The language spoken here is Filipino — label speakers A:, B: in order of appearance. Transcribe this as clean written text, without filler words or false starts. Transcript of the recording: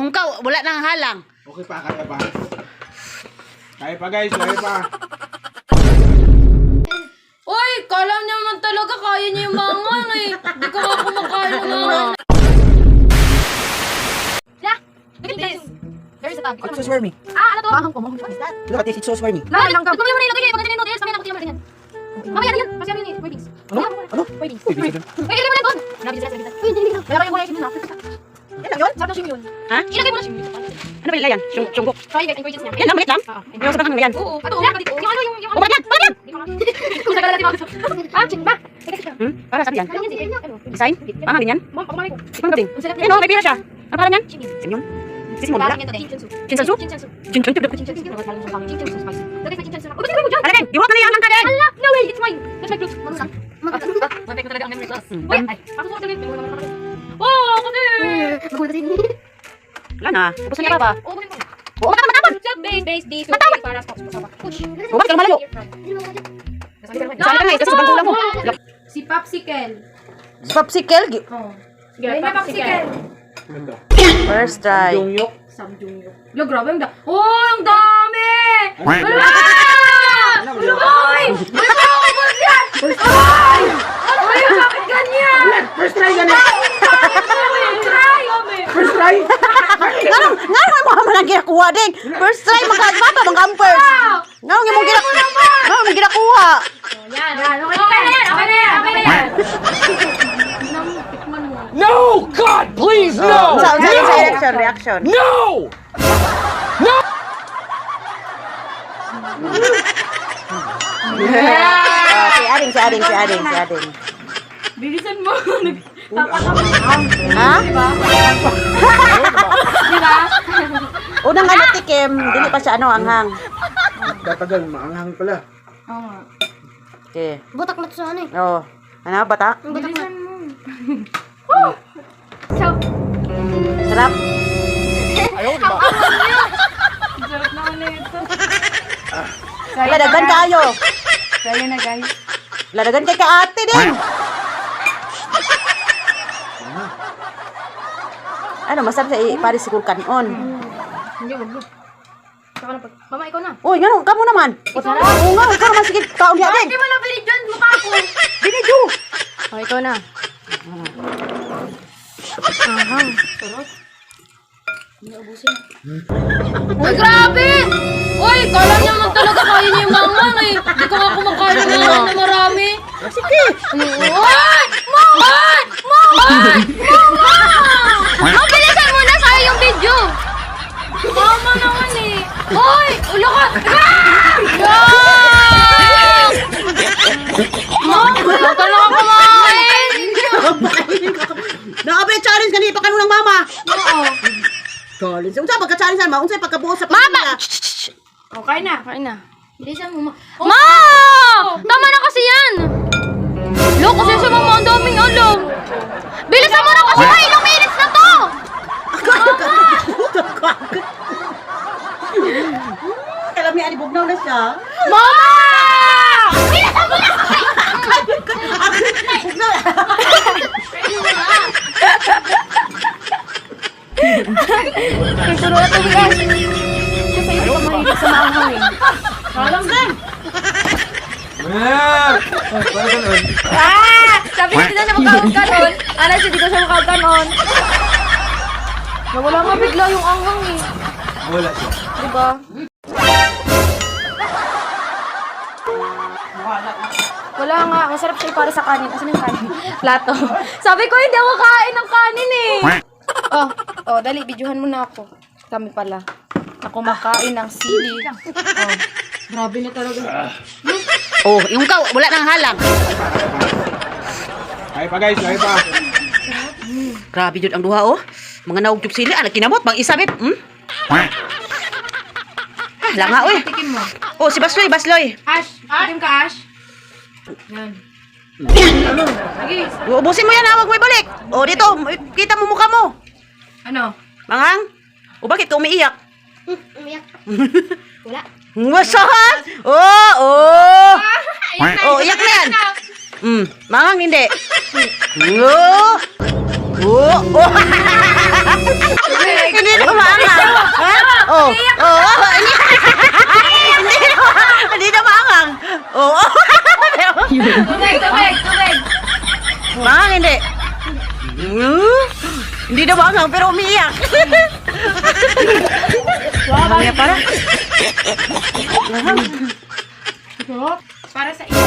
A: Yung ikaw, wala nang halang.
B: Okay pa, kaya pa. Kaya pa guys, kaya pa.
C: Uy, kala niya naman talaga kaya niya yung mangang eh. Hindi ko nga kumakain ng mangang. Yeah, look at this. There is a tag.
D: It's so swarmy.
C: Ano to?
D: What is that? Look at this, it's so swarmy.
C: Lagi lang ka. Mamaya mo na ilagay eh. Pag ganyan yung noodles, mamaya na ako ganyan. Mamaya na yan. Kasi ano yun eh. Wordings.
D: Ano? Ano?
C: Wordings.
D: Wait, wait,
C: Uy, ilagay mo na doon. Grabe sila sa Uy, hindi lang. Lalagay mo na yung shim na.
D: yan lang yun?
C: Sarap na shim yun.
A: Ha?
C: Ilagay mo na shim.
A: Ano ba yun yan? Sunggok.
C: Try guys, ingredients niya.
A: Yan lang, maliit lang.
C: Oo.
A: Yung sa bakang yan.
C: Oo. Ito, wala ka dito. Yung ano, yung...
A: O, bakit yan? Bakit yan?
C: Kung sa natin mga Ah, chick ba?
A: Para sabi yan.
C: Ano yan, si
A: Design? Pangalan yan?
C: Mom, ako malay ko.
A: Ikaw na din.
C: Ang sarap
A: Ayun o, may pila siya. Ano pangalan yan?
C: Chimin.
A: Simyong? Sisimon wala?
C: Chinchansu.
A: Chinsansu?
C: Chinchansu.
A: Chinchansu?
C: Chinchansu. Chinchansu spicy. Lagay sa chinchansu na. Oh, ba't mo dyan?
A: Ano din? Iwak na niya ang kagad!
C: Hala! No way! It's mine! That's my fruit. Ano lang? Mabay ko talaga ang memory class. Uy! Ay! Ako suot ulit. Oh! Ako din! Magulat din.
A: Wala na. Ubus na niya ba?
C: Oh, bakit mo?
A: Oo, bakit matapon?
C: Base, base, base. Matapon! Para sa push.
A: O, bakit ka malayo? Saan ka nga? Kasi sobrang kulang mo.
C: Si Popsicle.
A: Popsicle?
C: Oh. Sige, Popsicle.
A: First try.
B: Yung
C: Samjungyok. Yo, grabe ang dami. Oh, ang dami! Wala! Uy! Ano ba yan? Ay! Ay, bakit ganyan?
B: First try ganun.
C: Try!
B: First try.
A: Nga mo naman ang ginakuha din. First try, magkagpapa, mag-ampers. Nga mo mong ginakuha.
C: Yan. Okay na yan. Okay na yan. Okay na yan.
E: No! God, please, no!
A: Sa reaction.
E: No!
A: Si Ading.
C: Bilisan mo.
A: Ha?
C: Di ba?
A: Unang ano tikim, dili pa siya anghang.
B: Tatagal, maanghang pala.
C: Oo nga.
A: Okay.
F: Butak na to sa ano eh.
A: Oh. Ano, batak?
C: Bilisan mo.
A: Sarap.
C: Sarap naman na ito.
A: Ladagan kayo.
C: Kaya na guys.
A: Ladagan kay ka ate din. Ano, masarap sa iparis si Kulkanon.
C: Hindi, wag mo. Saka na pag... Mama, ikaw na.
A: Uy, gano'n, kamo naman. Oo nga, ikaw naman, sige, kaon niya din.
C: Hindi mo na binidyon. Mukha ko.
A: Binidyo.
C: Oh, ikaw na. Ahang. Sarap. Uy, grabe! Uy, kala niya naman talaga kaya niya yung mangang eh. Hindi ko nga kumakain ng mangang na marami.
A: Sige.
C: Uy! Mangang! Mangang! Mangang! Mabilisan mo na sa'yo yung video. Mama naman eh. Uy! Ulo ka! Yang! Huwag ka na kumain!
A: Nakabay challenge ganito pa kanunang mama.
C: Oo.
A: Challenge. Unsa pagka-challenge ma? Unsa pagkabuo sa pamilya?
C: Oh, kain na. Kain na. Bilisan mo, ma. Ma! Tama na kasi yan! Lo, kasi sa mama, ang daming alam. Bilisan mo na kasi ha! Ilang minutes na to!
A: Alam niya, alibugnaw na siya.
C: Mama! Bilisan mo na! Ay, turo na to, guys. Kasi hindi ka mahilig sa maanghang eh. Alam din!
B: Parang ganun.
C: Sabi niya na makawag ka nun. Ano siya, di ko siya makawag ka nun. Nawala nga bigla yung anghang eh.
B: Wala siya.
C: Diba? Wala nga. Masarap siya para sa kanin. Asan yung kanin? Plato. Sabi ko, hindi ako kain ng kanin eh. Oh, dali. Videohan mo na ako. Kami pala. Ako makain ng sili. Oh. Grabe na talaga.
A: Oh, yung ikaw, wala nang halang.
B: Kaya pa guys, kaya pa.
A: Grabe jud ang duha oh. Mga naugtog sili, ala kinamot, bang isabit. Ah, langa oy.
C: Tikim mo.
A: Oh, si Basloy.
C: Ash. Tikim ka, Ash. Yan. Sige.
A: Ubusin mo yan, huwag mo ibalik. Oh, dito, kita mo mukha mo.
C: Ano?
A: Manghang? O bakit ka umiiyak?
F: Umiyak. Wala.
A: Wasahan? Oh. Oh, iyak na yan. Manghang hindi. Oh. Hindi naman. Oh. Hindi na maangang. Oo.
C: Tubig, tubig, tubig.
A: Maangang hindi. Hindi na maangang pero umiiyak. Umiiyak para.
C: Para sa iyo.